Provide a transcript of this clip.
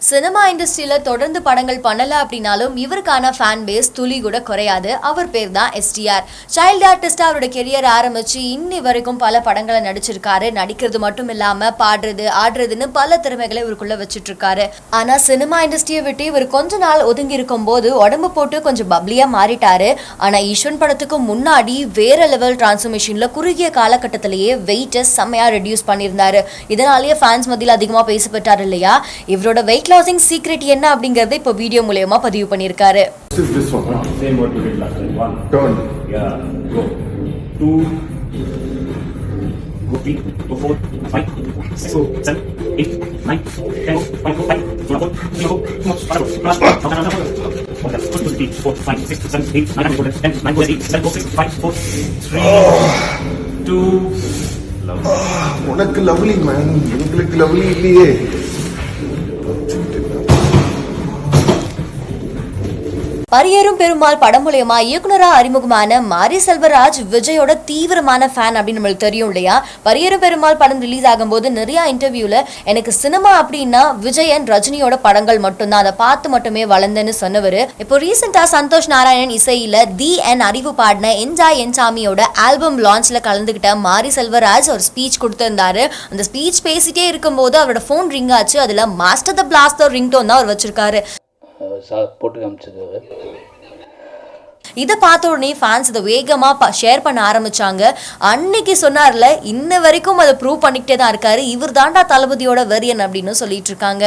Cinema இண்டஸ்ட்ரியில தொடர்ந்து படங்கள் பண்ணல அப்படின்னாலும் இவருக்கான ஃபேன் பேஸ் துளி கூட குறையாது. அவர் பேர் தான் STR. சைல்டு ஆர்டிஸ்டா அவரோட கெரியர் ஆரம்பிச்சு இன்னி வரைக்கும் பல படங்களை நடிச்சிருக்காரு. நடிக்கிறது மட்டும் இல்லாம பாடுறது ஆடுறதுன்னு பல திறமைகளை இவருக்குள்ள வச்சுட்டு இருக்காரு. ஆனா சினிமா இண்டஸ்ட்ரியை விட்டு இவர் கொஞ்ச நாள் ஒதுங்கி இருக்கும் போது உடம்பு போட்டு கொஞ்சம் பப்ளியா மாறிட்டாரு. ஆனா ஈஸ்வன் படத்துக்கு முன்னாடி வேற லெவல் டிரான்ஸ்ஃபர்மேஷன்ல குறுகிய காலகட்டத்திலேயே வெயிட்டை செம்மையா ரெடியூஸ் பண்ணியிருந்தாரு. இதனாலேயே ஃபேன்ஸ் மத்தியில் அதிகமா பேசப்பட்டாரு இல்லையா. இவரோட வெயிட் லாசிங் சீக்ரெட் என்ன அப்படிங்கறத இப்போ வீடியோ மூலமா பதிவு பண்ணிருக்காரு. உனக்கு லவ்லி மேன், உங்களுக்கு லவ்லி இல்லையே. பரியேறும் பெருமாள் படம் மூலமா இயக்குனரா அறிமுகமான மாரிசெல்வராஜ் விஜயோட தீவிரமான ஃபேன் அப்படின்னு நம்மளுக்கு தெரியும் இல்லையா. பரியேறும் பெருமாள் படம் ரிலீஸ் ஆகும்போது நிறைய இன்டர்வியூல எனக்கு சினிமா அப்படின்னா விஜயன் ரஜினியோட படங்கள் மட்டும்தான், அதை பார்த்து மட்டுமே வளர்ந்தேன்னு சொன்னவர். இப்போ ரீசெண்டா சந்தோஷ் நாராயணன் இசையில அறிவு பாடின என்ஜாமியோட ஆல்பம் லான்ச்ல கலந்துகிட்ட மாரிசெல்வராஜ் ஒரு ஸ்பீச் கொடுத்திருந்தாரு. அந்த ஸ்பீச் பேசிட்டே இருக்கும்போது அவரோட போன் ரிங் ஆச்சு. அதுல மாஸ்டர் த பிளாஸ்டர் ரிங்டோன் தான் அவர் வச்சிருக்காரு. போட்டு காமிச்சது. இதை பார்த்த உடனே ஃபேன்ஸ் இதை வேகமா ஷேர் பண்ண ஆரம்பிச்சாங்க. அன்னைக்கு சொன்னார்ல, இன்ன வரைக்கும் அதை ப்ரூவ் பண்ணிக்கிட்டே தான் இருக்காரு. இவர் தாண்டா தளபதியோட வெரியன் அப்படின்னு சொல்லிட்டு இருக்காங்க.